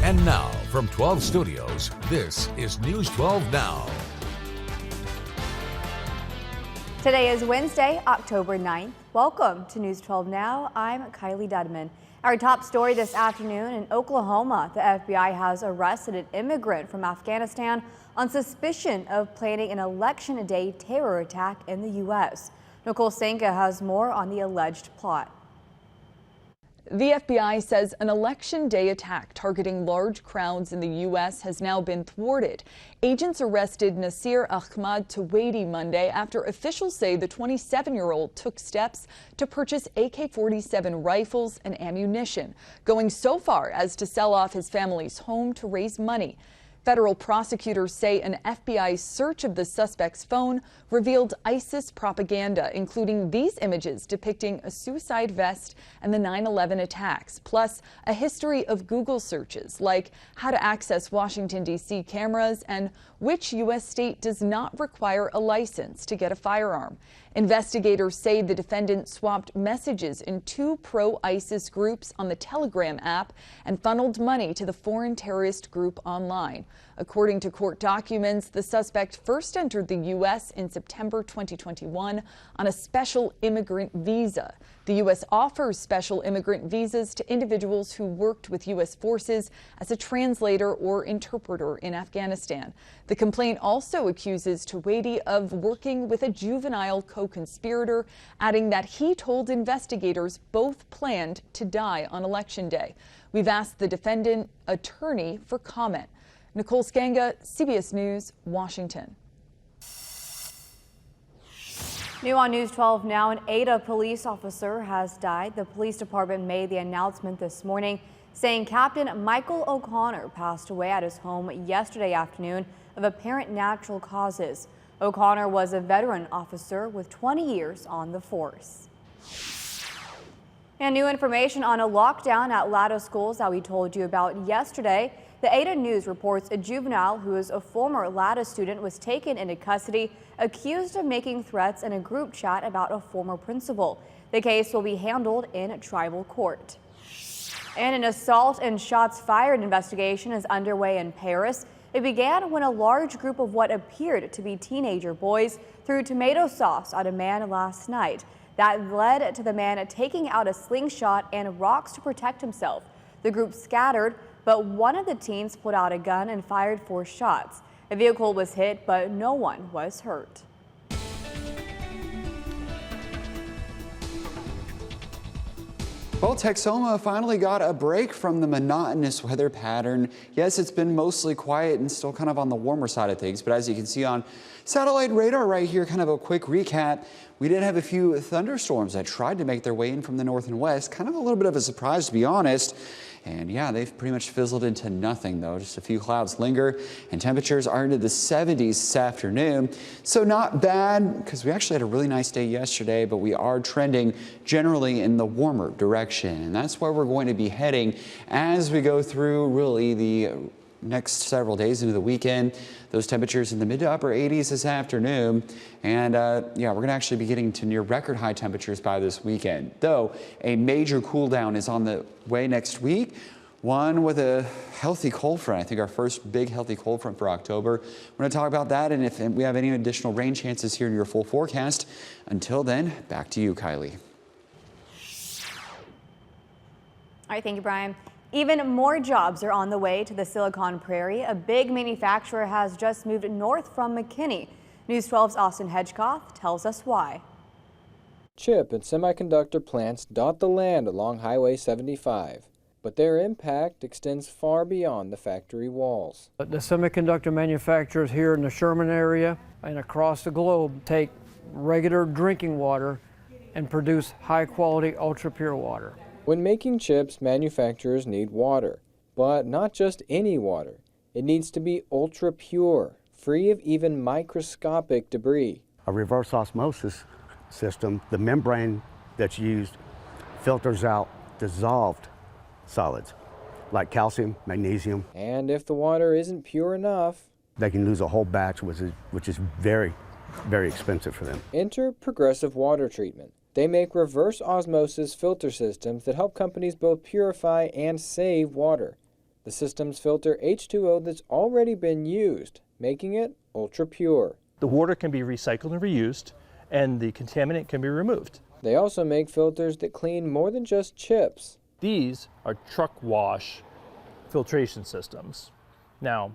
And now, from 12 Studios, this is News 12 Now. Today is Wednesday, October 9th. Welcome to News 12 Now. I'm Kylee Dedmon. Our top story this afternoon: in Oklahoma, the FBI has arrested an immigrant from Afghanistan on suspicion of planning an election day terror attack in the U.S. Nicole Senka has more on the alleged plot. The FBI says an election day attack targeting large crowds in the U.S. has now been thwarted. Agents arrested Nasir Ahmad Tawadi Monday after officials say the 27-year-old took steps to purchase AK-47 rifles and ammunition, going so far as to sell off his family's home to raise money. Federal prosecutors say an FBI search of the suspect's phone revealed ISIS propaganda, including these images depicting a suicide vest and the 9/11 attacks, plus a history of Google searches like how to access Washington, D.C. cameras and which U.S. state does not require a license to get a firearm. Investigators say the defendant swapped messages in two pro-ISIS groups on the Telegram app and funneled money to the foreign terrorist group online. According to court documents, the suspect first entered the U.S. in September 2021 on a special immigrant visa. The U.S. offers special immigrant visas to individuals who worked with U.S. forces as a translator or interpreter in Afghanistan. The complaint also accuses Tawadi of working with a juvenile co-conspirator, adding that he told investigators both planned to die on Election Day. We've asked the defendant attorney for comment. Nicole Senka, CBS News, Washington. New on News 12 Now, an Ada police officer has died. The police department made the announcement this morning, saying Captain Michael O'Connor passed away at his home yesterday afternoon of apparent natural causes. O'Connor was a veteran officer with 20 years on the force. And new information on a lockdown at Latta schools that we told you about yesterday. The Ada News reports a juvenile who is a former Latta student was taken into custody, accused of making threats in a group chat about a former principal. The case will be handled in tribal court. And an assault and shots fired investigation is underway in Paris. It began when a large group of what appeared to be teenager boys threw tomato sauce at a man last night. That led to the man taking out a slingshot and rocks to protect himself. The group scattered, but one of the teens pulled out a gun and fired 4 shots. A vehicle was hit, but no one was hurt. Well, Texoma finally got a break from the monotonous weather pattern. Yes, it's been mostly quiet and still kind of on the warmer side of things, but as you can see on satellite radar right here, kind of a quick recap, we did have a few thunderstorms that tried to make their way in from the north and west. Kind of a little bit of a surprise, to be honest. And yeah, they've pretty much fizzled into nothing, though. Just a few clouds linger, and temperatures are into the 70s this afternoon. So not bad, because we actually had a really nice day yesterday, but we are trending generally in the warmer direction. And that's where we're going to be heading as we go through really the next several days into the weekend. Those temperatures in the mid to upper 80s this afternoon. And yeah, we're going to actually be getting to near record high temperatures by this weekend. Though a major cool down is on the way next week. One with a healthy cold front. I think our first big healthy cold front for October. We're going to talk about that and if we have any additional rain chances here in your full forecast. Until then, back to you, Kylie. All right, thank you, Brian. Even more jobs are on the way to the Silicon Prairie. A big manufacturer has just moved north from McKinney. News 12's Austin Hedgecoth tells us why. Chip and semiconductor plants dot the land along Highway 75, but their impact extends far beyond the factory walls. The semiconductor manufacturers here in the Sherman area and across the globe take regular drinking water and produce high-quality, ultra-pure water. When making chips, manufacturers need water, but not just any water. It needs to be ultra pure, free of even microscopic debris. A reverse osmosis system, the membrane that's used filters out dissolved solids like calcium, magnesium. And if the water isn't pure enough, they can lose a whole batch, which is very, very expensive for them. Enter Progressive Water Treatment. They make reverse osmosis filter systems that help companies both purify and save water. The systems filter H2O that's already been used, making it ultra pure. The water can be recycled and reused, and the contaminant can be removed. They also make filters that clean more than just chips. These are truck wash filtration systems. Now,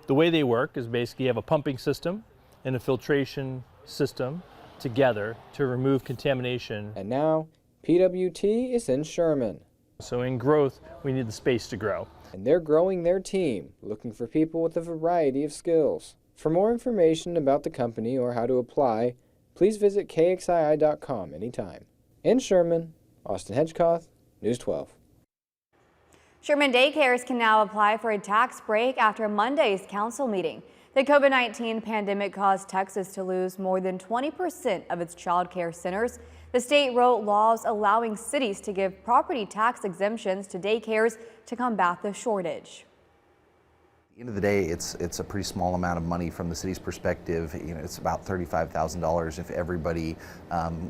the way they work is basically you have a pumping system and a filtration system together to remove contamination. And now, PWT is in Sherman. So in growth, we need the space to grow. And they're growing their team, looking for people with a variety of skills. For more information about the company or how to apply, please visit KXII.com anytime. In Sherman, Austin Hedgecoth, News 12. Sherman daycares can now apply for a tax break after Monday's council meeting. The COVID-19 pandemic caused Texas to lose more than 20% of its child care centers. The state wrote laws allowing cities to give property tax exemptions to daycares to combat the shortage. At the end of the day, it's a pretty small amount of money from the city's perspective. You know, it's about $35,000 if everybody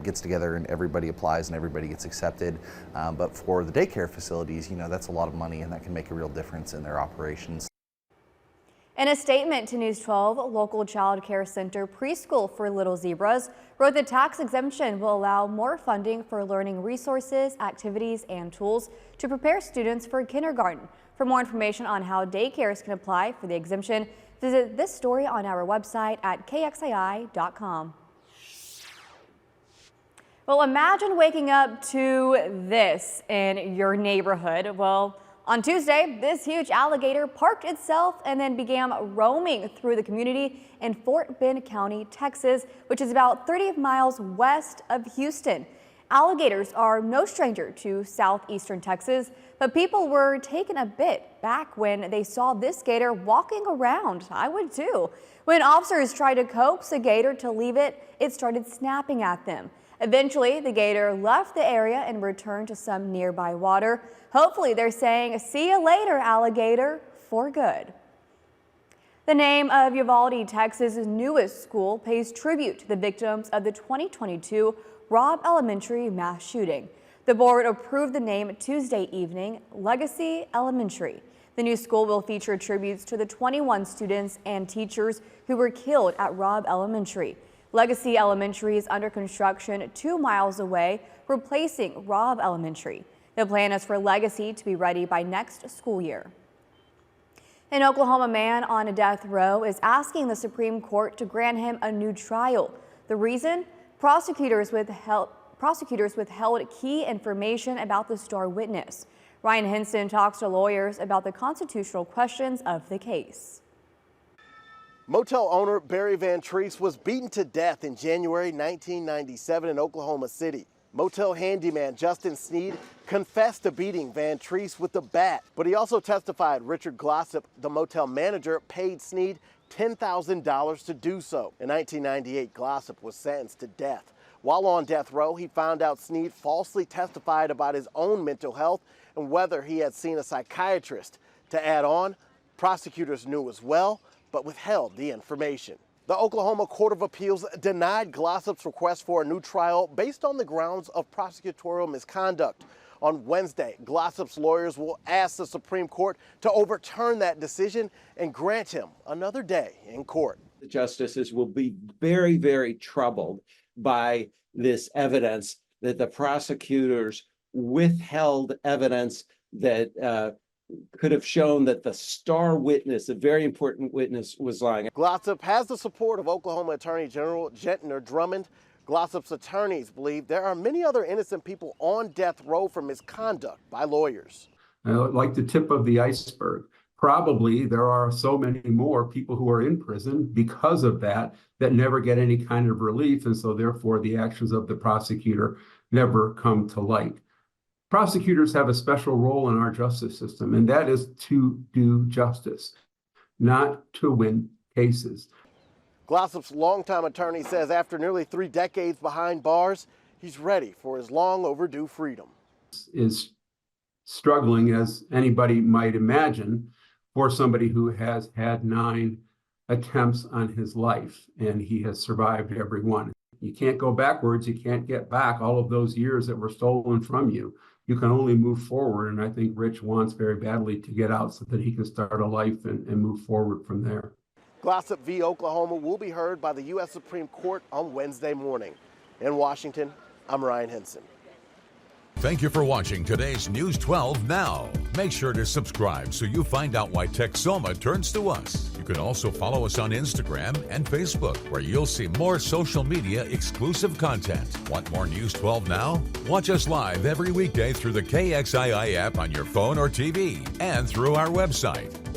gets together and everybody applies and everybody gets accepted. But for the daycare facilities, you know, that's a lot of money, and that can make a real difference in their operations. In a statement to News 12, local child care center Preschool for Little Zebras wrote the tax exemption will allow more funding for learning resources, activities, and tools to prepare students for kindergarten. For more information on how daycares can apply for the exemption, visit this story on our website at KXII.com. Well, imagine waking up to this in your neighborhood. Well, on Tuesday, this huge alligator parked itself and then began roaming through the community in Fort Bend County, Texas, which is about 30 miles west of Houston. Alligators are no stranger to southeastern Texas, but people were taken a bit back when they saw this gator walking around. I would too. When officers tried to coax the gator to leave it, it started snapping at them. Eventually, the gator left the area and returned to some nearby water. Hopefully, they're saying, "See you later, alligator," for good. The name of Uvalde, Texas' newest school pays tribute to the victims of the 2022 Robb Elementary mass shooting. The board approved the name Tuesday evening, Legacy Elementary. The new school will feature tributes to the 21 students and teachers who were killed at Robb Elementary. Legacy Elementary is under construction 2 miles away, replacing Robb Elementary. The plan is for Legacy to be ready by next school year. An Oklahoma man on a death row is asking the Supreme Court to grant him a new trial. The reason? Prosecutors withheld key information about the star witness. Ryan Henson talks to lawyers about the constitutional questions of the case. Motel owner Barry Van Treese was beaten to death in January 1997 in Oklahoma City. Motel handyman Justin Sneed confessed to beating Van Treese with a bat, but he also testified Richard Glossip, the motel manager, paid Sneed $10,000 to do so. In 1998, Glossip was sentenced to death. While on death row, he found out Sneed falsely testified about his own mental health and whether he had seen a psychiatrist. To add on, prosecutors knew as well, but withheld the information. The Oklahoma Court of Appeals denied Glossip's request for a new trial based on the grounds of prosecutorial misconduct. On Wednesday, Glossip's lawyers will ask the Supreme Court to overturn that decision and grant him another day in court. The justices will be very, very troubled by this evidence that the prosecutors withheld evidence that could have shown that the star witness, a very important witness, was lying. Glossip has the support of Oklahoma Attorney General Gentner Drummond. Glossip's attorneys believe there are many other innocent people on death row for misconduct by lawyers. Like the tip of the iceberg. Probably there are so many more people who are in prison because of that never get any kind of relief, and so therefore the actions of the prosecutor never come to light. Prosecutors have a special role in our justice system, and that is to do justice, not to win cases. Glossip's longtime attorney says after nearly 3 decades behind bars, he's ready for his long overdue freedom. Is struggling, as anybody might imagine, for somebody who has had 9 attempts on his life, and he has survived every one. You can't go backwards. You can't get back all of those years that were stolen from you. you can only move forward. And I think Rich wants very badly to get out so that he can start a life and move forward from there. Glossip v. Oklahoma will be heard by the U.S. Supreme Court on Wednesday morning. In Washington, I'm Ryan Henson. Thank you for watching today's News 12 Now. Make sure to subscribe so you find out why Texoma turns to us. You can also follow us on Instagram and Facebook, where you'll see more social media exclusive content. Want more News 12 Now? Watch us live every weekday through the KXII app on your phone or TV and through our website.